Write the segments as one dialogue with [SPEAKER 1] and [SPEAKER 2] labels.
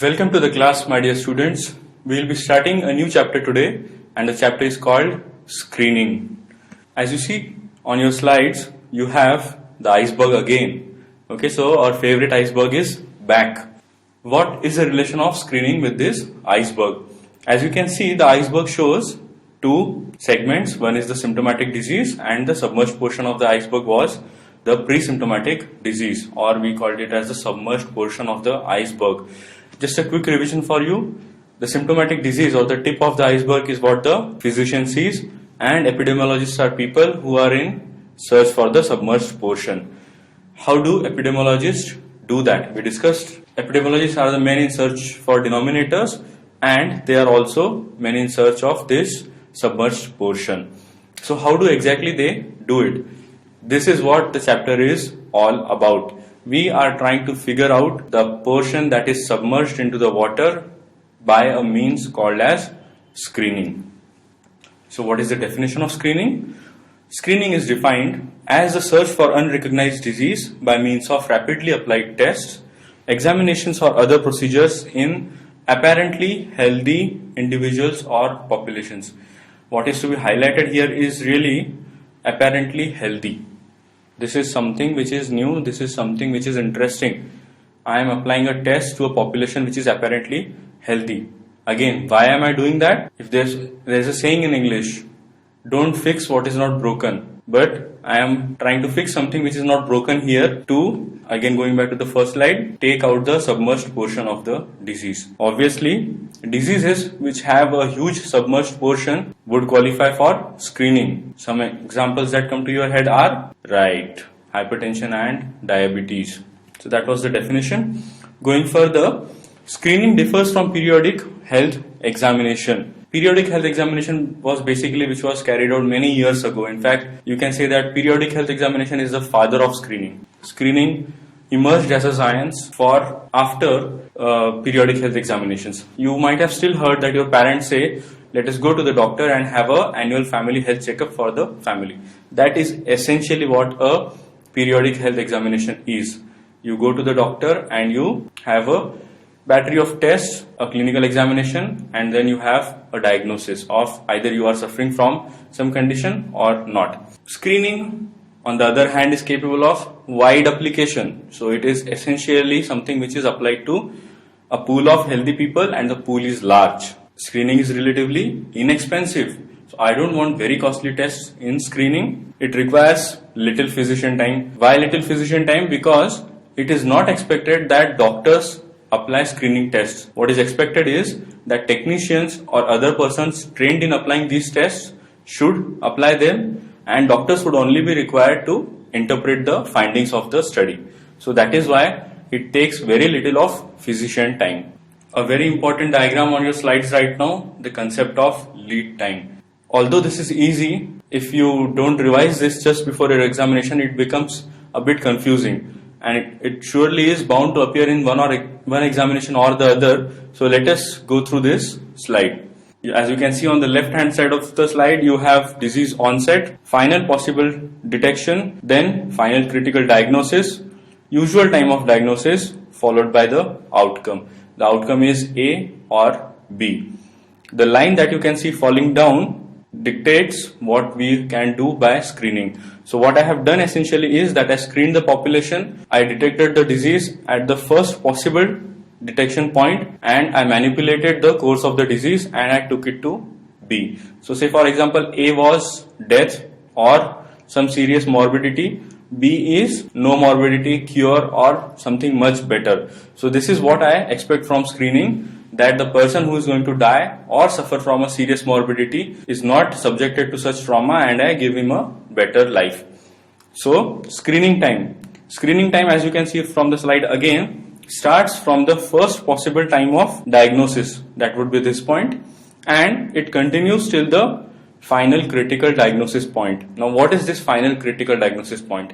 [SPEAKER 1] Welcome to the class, my dear students. We will be starting a new chapter today, and the chapter is called Screening. As you see on your slides, you have the iceberg again. Okay, so our favorite iceberg is back. What is the relation of screening with this iceberg? As you can see, the iceberg shows two segments. One is the symptomatic disease, and the submerged portion of the iceberg was the pre-symptomatic disease, or we called it as the submerged portion of the iceberg. Just a quick revision for you. The symptomatic disease or the tip of the iceberg is what the physician sees, and epidemiologists are people who are in search for the submerged portion. How do epidemiologists do that? We discussed epidemiologists are the men in search for denominators, and they are also men in search of this submerged portion. So how do exactly they do it? This is what the chapter is all about. We are trying to figure out the portion that is submerged into the water by a means called as screening. So what is the definition of screening? Screening is defined as the search for unrecognized disease by means of rapidly applied tests, examinations or other procedures in apparently healthy individuals or populations. What is to be highlighted here is really apparently healthy. This is something which is new, this is something which is interesting. I am applying a test to a population which is apparently healthy. Again, why am I doing that? If there's a saying in English, don't fix what is not broken. But I am trying to fix something which is not broken here to, again going back to the first slide, take out the submerged portion of the disease. Obviously, diseases which have a huge submerged portion would qualify for screening. Some examples that come to your head are, right, hypertension and diabetes. So that was the definition. Going further, screening differs from periodic health examination. Periodic health examination was basically which was carried out many years ago. In fact, you can say that periodic health examination is the father of screening. Screening emerged as a science for after periodic health examinations. You might have still heard that your parents say, let us go to the doctor and have an annual family health checkup for the family. That is essentially what a periodic health examination is. You go to the doctor and you have a battery of tests, a clinical examination, and then you have a diagnosis of either you are suffering from some condition or not. Screening, on the other hand, is capable of wide application. So it is essentially something which is applied to a pool of healthy people, and the pool is large. Screening is relatively inexpensive. So I don't want very costly tests in screening. It requires little physician time. Why little physician time? Because it is not expected that doctors apply screening tests. What is expected is that technicians or other persons trained in applying these tests should apply them, and doctors would only be required to interpret the findings of the study. So that is why it takes very little of physician time. A very important diagram on your slides right now, the concept of lead time. Although this is easy, if you don't revise this just before your examination, it becomes a bit confusing. And it surely is bound to appear in one examination or the other. So let us go through this slide. As you can see on the left hand side of the slide, you have disease onset, final possible detection, then final critical diagnosis, usual time of diagnosis, followed by the outcome. The outcome is A or B. The line that you can see falling down dictates what we can do by screening. So what I have done essentially is that I screened the population, I detected the disease at the first possible detection point, and I manipulated the course of the disease and I took it to B. So say for example A was death or some serious morbidity, B is no morbidity, cure or something much better. So this is what I expect from screening, that the person who is going to die or suffer from a serious morbidity is not subjected to such trauma, and I give him a better life. So screening time. Screening time, as you can see from the slide again, starts from the first possible time of diagnosis, that would be this point, and it continues till the final critical diagnosis point. Now what is this final critical diagnosis point?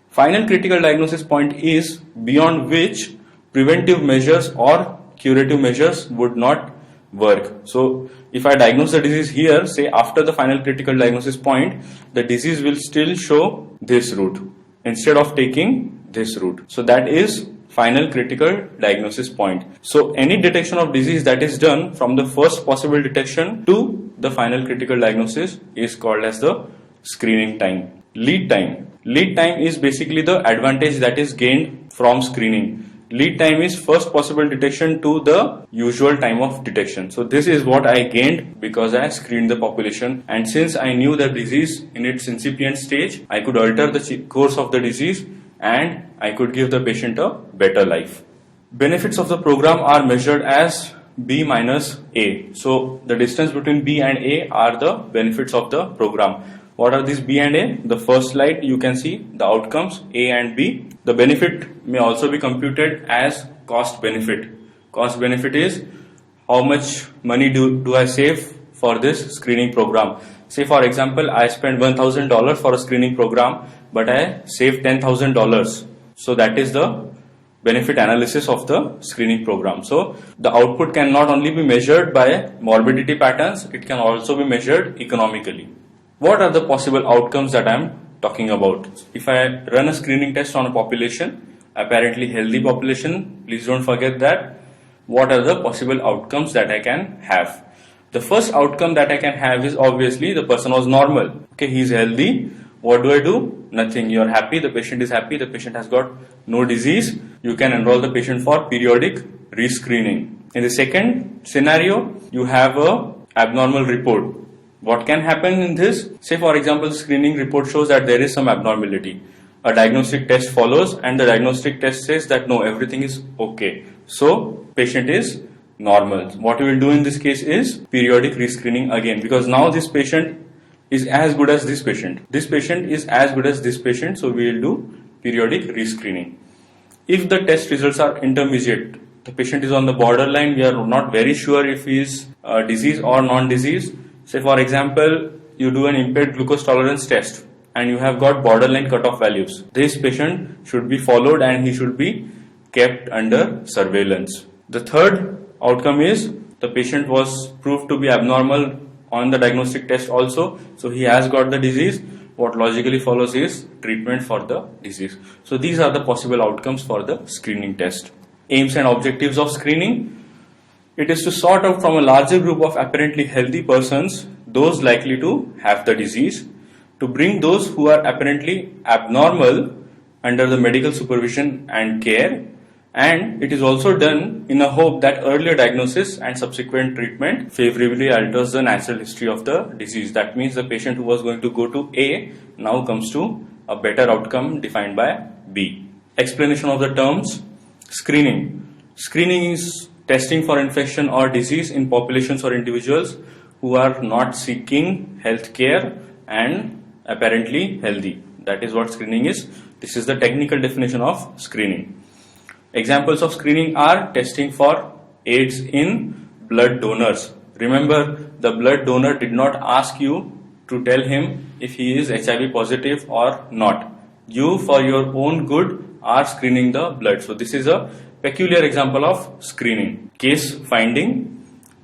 [SPEAKER 1] Final critical diagnosis point is beyond which preventive measures or curative measures would not work. So if I diagnose the disease here, say after the final critical diagnosis point, the disease will still show this route instead of taking this route. So that is final critical diagnosis point. So any detection of disease that is done from the first possible detection to the final critical diagnosis is called as the screening time. Lead time. Lead time is basically the advantage that is gained from screening. Lead time is first possible detection to the usual time of detection. So this is what I gained because I screened the population, and since I knew the disease in its incipient stage, I could alter the course of the disease and I could give the patient a better life. Benefits of the program are measured as B minus A. So the distance between B and A are the benefits of the program. What are these B and A? The first slide you can see the outcomes A and B. The benefit may also be computed as cost benefit. Cost benefit is how much money do I save for this screening program. Say for example, I spent $1,000 for a screening program, but I saved $10,000. So that is the benefit analysis of the screening program. So the output can not only be measured by morbidity patterns, it can also be measured economically. What are the possible outcomes that I am talking about? If I run a screening test on a population, apparently healthy population, please don't forget that. What are the possible outcomes that I can have? The first outcome that I can have is obviously the person was normal. Okay, he is healthy. What do? Nothing. You are happy, the patient is happy, the patient has got no disease. You can enroll the patient for periodic rescreening. In the second scenario, you have a abnormal report. What can happen in this? Say for example, the screening report shows that there is some abnormality. A diagnostic test follows and the diagnostic test says that no, everything is okay. So patient is normal. What we will do in this case is periodic rescreening again, because now this patient is as good as this patient. This patient is as good as this patient, so we will do periodic rescreening. If the test results are intermediate, the patient is on the borderline, we are not very sure if he is disease or non-disease. Say for example, you do an impaired glucose tolerance test and you have got borderline cutoff values. This patient should be followed and he should be kept under surveillance. The third outcome is the patient was proved to be abnormal on the diagnostic test also, so he has got the disease. What logically follows is treatment for the disease. So these are the possible outcomes for the screening test. Aims and objectives of screening. It is to sort out from a larger group of apparently healthy persons those likely to have the disease, to bring those who are apparently abnormal under the medical supervision and care, and it is also done in a hope that earlier diagnosis and subsequent treatment favorably alters the natural history of the disease. That means the patient who was going to go to A now comes to a better outcome defined by B. Explanation of the terms. Screening. Screening is testing for infection or disease in populations or individuals who are not seeking health care and apparently healthy. That is what screening is. This is the technical definition of screening. Examples of screening are testing for AIDS in blood donors. Remember, the blood donor did not ask you to tell him if he is HIV positive or not. You, for your own good, are screening the blood. So this is a peculiar example of screening. Case finding.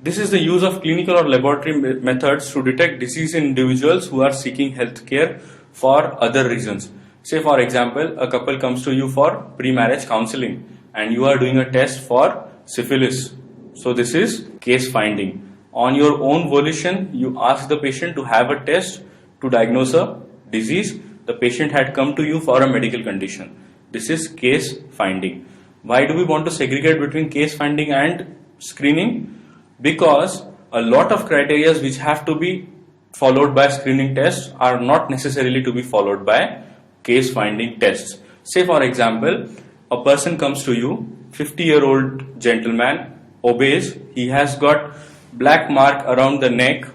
[SPEAKER 1] This is the use of clinical or laboratory methods to detect disease in individuals who are seeking health care for other reasons. Say for example, a couple comes to you for pre-marriage counseling and you are doing a test for syphilis. So this is case finding. On your own volition, you ask the patient to have a test to diagnose a disease. The patient had come to you for a medical condition. This is case finding. Why do we want to segregate between case finding and screening? Because a lot of criteria which have to be followed by screening tests are not necessarily to be followed by case finding tests. Say for example, a person comes to you, 50-year-old gentleman, obese, he has got black mark around the neck,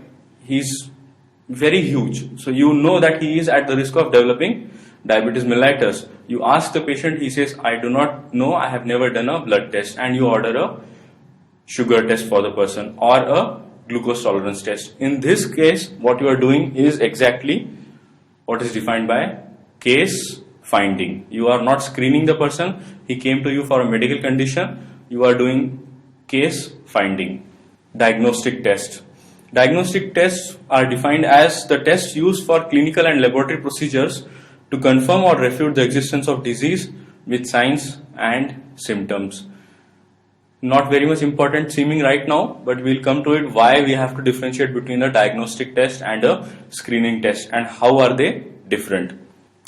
[SPEAKER 1] he's very huge. So you know that he is at the risk of developing diabetes mellitus. You ask the patient, he says, I do not know, I have never done a blood test, and you order a sugar test for the person or a glucose tolerance test. In this case, what you are doing is exactly what is defined by case finding. You are not screening the person, he came to you for a medical condition, you are doing case finding. Diagnostic test. Diagnostic tests are defined as the tests used for clinical and laboratory procedures to confirm or refute the existence of disease with signs and symptoms. Not very much important seeming right now, but we'll come to it why we have to differentiate between a diagnostic test and a screening test and how are they different.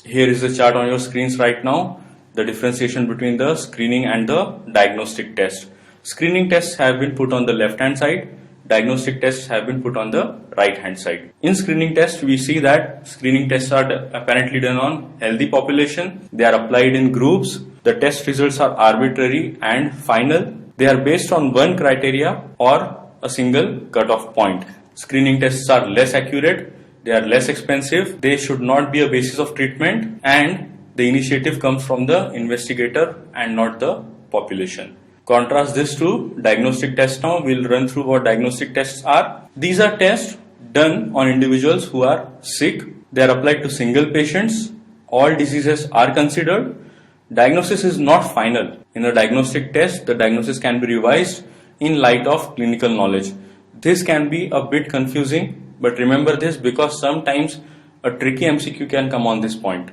[SPEAKER 1] Here is the chart on your screens right now, the differentiation between the screening and the diagnostic test. Screening tests have been put on the left hand side, diagnostic tests have been put on the right hand side. In screening tests, we see that screening tests are apparently done on healthy population. They are applied in groups. The test results are arbitrary and final. They are based on one criteria or a single cutoff point. Screening tests are less accurate, they are less expensive, they should not be a basis of treatment, and the initiative comes from the investigator and not the population. Contrast this to diagnostic tests now. We'll run through what diagnostic tests are. These are tests done on individuals who are sick. They are applied to single patients. All diseases are considered. Diagnosis is not final. In a diagnostic test, the diagnosis can be revised in light of clinical knowledge. This can be a bit confusing, but remember this because sometimes a tricky MCQ can come on this point,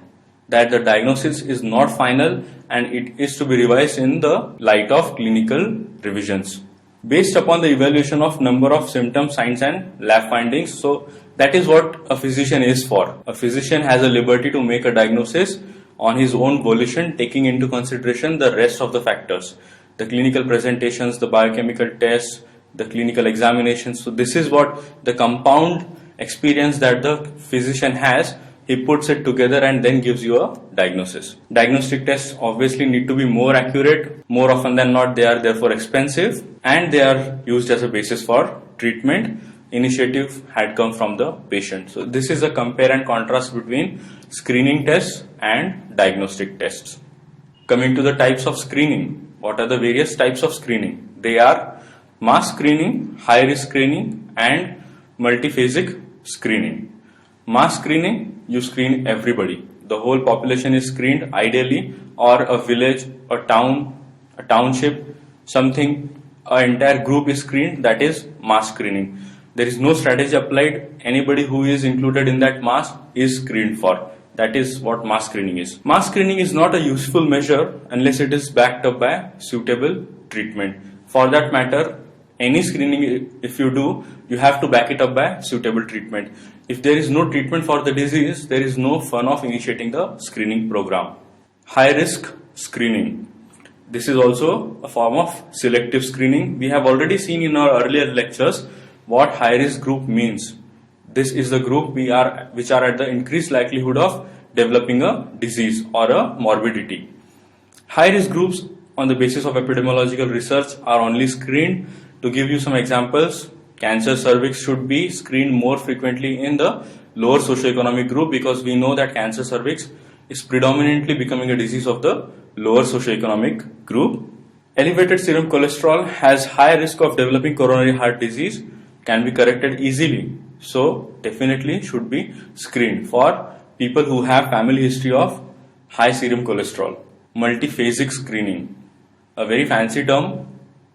[SPEAKER 1] that the diagnosis is not final and it is to be revised in the light of clinical revisions based upon the evaluation of number of symptoms, signs and lab findings. So that is what a physician is for. A physician has a liberty to make a diagnosis on his own volition, taking into consideration the rest of the factors, the clinical presentations, the biochemical tests, the clinical examinations. So this is what the compound experience that the physician has. He puts it together and then gives you a diagnosis. Diagnostic tests obviously need to be more accurate. More often than not, they are therefore expensive and they are used as a basis for treatment. Initiative had come from the patient. So this is a compare and contrast between screening tests and diagnostic tests. Coming to the types of screening. What are the various types of screening? They are mass screening, high risk screening and multiphasic screening. Mass screening, you screen everybody. The whole population is screened ideally, or a village, a town, a township, something, an entire group is screened. That is mass screening. There is no strategy applied. Anybody who is included in that mass is screened for. That is what mass screening is. Mass screening is not a useful measure unless it is backed up by suitable treatment. For that matter, any screening, if you do, you have to back it up by suitable treatment. If there is no treatment for the disease, there is no fun of initiating the screening program. High risk screening. This is also a form of selective screening. We have already seen in our earlier lectures what high risk group means. This is the group which are at the increased likelihood of developing a disease or a morbidity. High risk groups on the basis of epidemiological research are only screened. To give you some examples, cancer cervix should be screened more frequently in the lower socioeconomic group because we know that cancer cervix is predominantly becoming a disease of the lower socioeconomic group. Elevated serum cholesterol has high risk of developing coronary heart disease, can be corrected easily. So definitely should be screened for people who have family history of high serum cholesterol. Multiphasic screening, a very fancy term,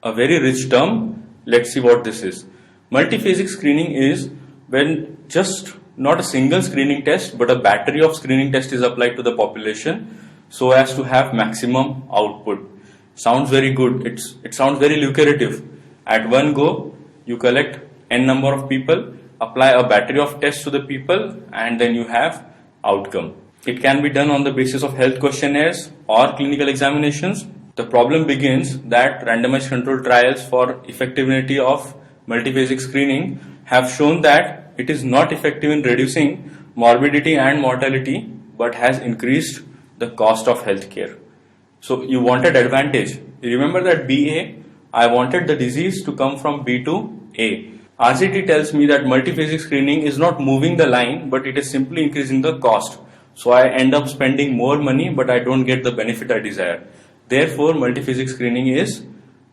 [SPEAKER 1] a very rich term. Let's see what this is. Multiphasic screening is when just not a single screening test but a battery of screening tests is applied to the population so as to have maximum output. Sounds very good. It sounds very lucrative. At one go, you collect n number of people, apply a battery of tests to the people, and then you have outcome. It can be done on the basis of health questionnaires or clinical examinations. The problem begins that randomized controlled trials for effectivity of multiphasic screening have shown that it is not effective in reducing morbidity and mortality but has increased the cost of healthcare. So you wanted advantage. You remember that BA, I wanted the disease to come from B to A. RCT tells me that multiphasic screening is not moving the line but it is simply increasing the cost. So I end up spending more money but I don't get the benefit I desire. Therefore, multiphasic screening is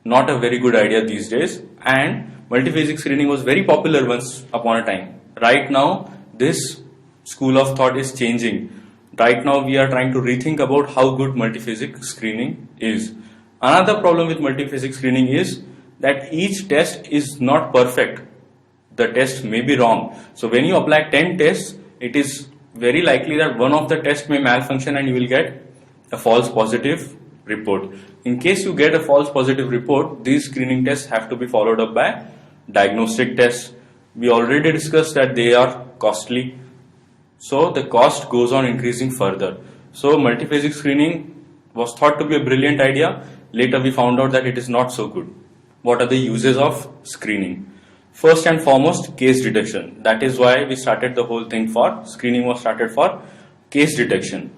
[SPEAKER 1] not a very good idea these days, and multiphasic screening was very popular once upon a time. Right now, this school of thought is changing. Right now, we are trying to rethink about how good multiphasic screening is. Another problem with multiphasic screening is that each test is not perfect. The test may be wrong. So when you apply 10 tests, it is very likely that one of the tests may malfunction and you will get a false positive report. In case you get a false positive report, these screening tests have to be followed up by diagnostic tests. We already discussed that they are costly, so the cost goes on increasing further. So multiphasic screening was thought to be a brilliant idea. Later we found out that it is not so good. What are the uses of screening? First and foremost, case detection. That is why we started the whole thing for screening was started for case detection.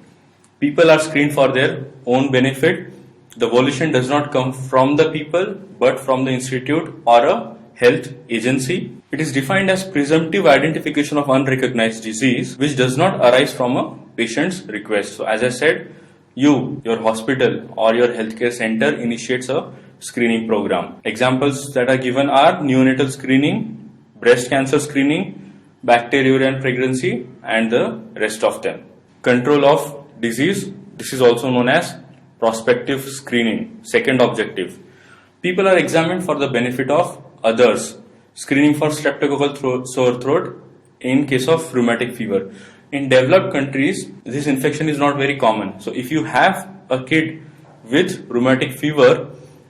[SPEAKER 1] People are screened for their own benefit. The volition does not come from the people but from the institute or a health agency. It is defined as presumptive identification of unrecognized disease which does not arise from a patient's request. So as I said, your hospital or your healthcare center initiates a screening program. Examples that are given are neonatal screening, breast cancer screening, bacteriuria and pregnancy, and the rest of them. Control of disease. This is also known as prospective screening. Second objective. People are examined for the benefit of others. Screening for streptococcal sore throat in case of rheumatic fever. In developed countries, this infection is not very common. So if you have a kid with rheumatic fever,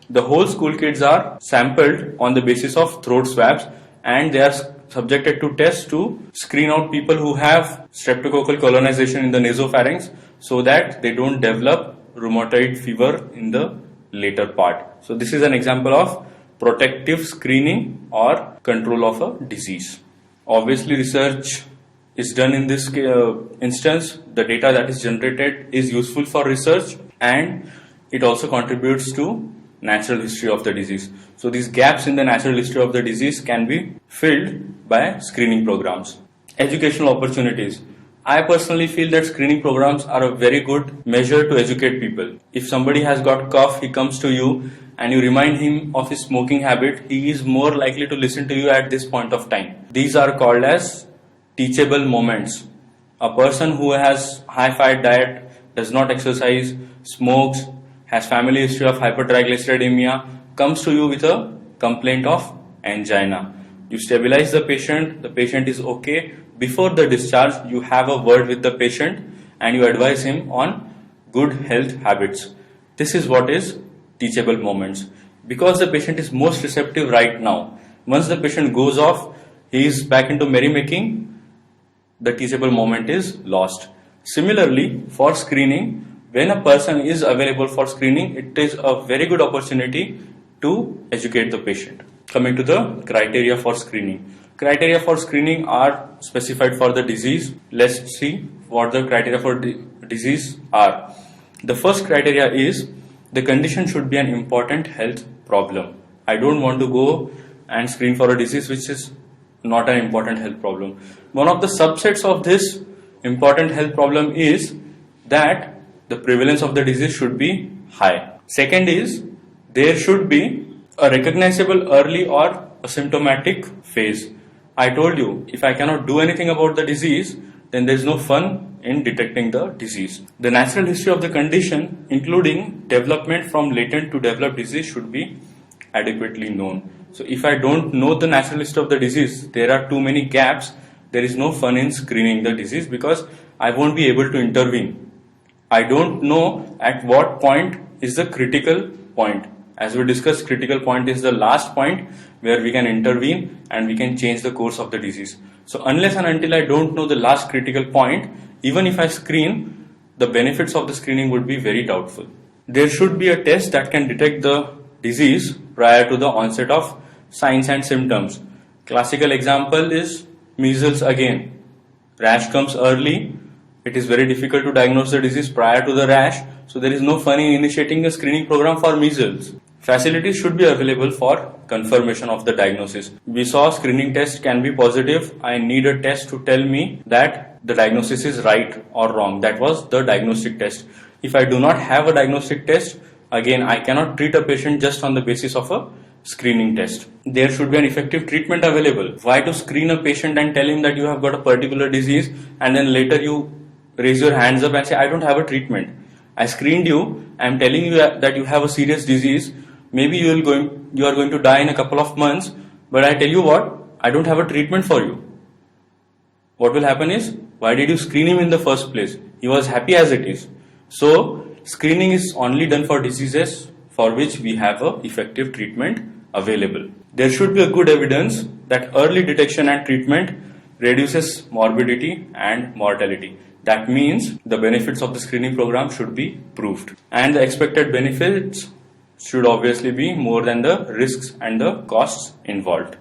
[SPEAKER 1] the whole school kids are sampled on the basis of throat swabs and they are subjected to tests to screen out people who have streptococcal colonization in the nasopharynx so that they don't develop rheumatoid fever in the later part. So this is an example of protective screening or control of a disease. Obviously research is done in this instance. The data that is generated is useful for research and it also contributes to natural history of the disease. So these gaps in the natural history of the disease can be filled by screening programs. Educational opportunities. I personally feel that screening programs are a very good measure to educate people. If somebody has got cough, he comes to you and you remind him of his smoking habit, he is more likely to listen to you at this point of time. These are called as teachable moments. A person who has high fat diet, does not exercise, smokes, has family history of hypertriglyceridemia, comes to you with a complaint of angina. You stabilize the patient is okay. Before the discharge, you have a word with the patient and you advise him on good health habits. This is what is teachable moments. Because the patient is most receptive right now. Once the patient goes off, he is back into merrymaking, the teachable moment is lost. Similarly, for screening, when a person is available for screening, it is a very good opportunity to educate the patient. Coming to the criteria for screening. Criteria for screening are specified for the disease. Let's see what the criteria for disease are. The first criteria is the condition should be an important health problem. I don't want to go and screen for a disease which is not an important health problem. One of the subsets of this important health problem is that the prevalence of the disease should be high. Second is there should be a recognizable early or asymptomatic phase. I told you, if I cannot do anything about the disease, then there is no fun in detecting the disease. The natural history of the condition, including development from latent to developed disease, should be adequately known. So if I don't know the natural history of the disease, there are too many gaps, there is no fun in screening the disease because I won't be able to intervene. I don't know at what point is the critical point. As we discussed, critical point is the last point where we can intervene and we can change the course of the disease. So unless and until I don't know the last critical point, even if I screen, the benefits of the screening would be very doubtful. There should be a test that can detect the disease prior to the onset of signs and symptoms. Classical example is measles again. Rash comes early. It is very difficult to diagnose the disease prior to the rash. So there is no fun in initiating a screening program for measles. Facilities should be available for confirmation of the diagnosis. We saw screening test can be positive. I need a test to tell me that the diagnosis is right or wrong. That was the diagnostic test. If I do not have a diagnostic test, again I cannot treat a patient just on the basis of a screening test. There should be an effective treatment available. Why to screen a patient and tell him that you have got a particular disease and then later you raise your hands up and say, I don't have a treatment. I screened you, I am telling you that you have a serious disease. Maybe you are going to die in a couple of months, but I tell you what, I don't have a treatment for you. What will happen is, why did you screen him in the first place? He was happy as it is. So, screening is only done for diseases for which we have a effective treatment available. There should be a good evidence that early detection and treatment reduces morbidity and mortality. That means the benefits of the screening program should be proved, and the expected benefits should obviously be more than the risks and the costs involved.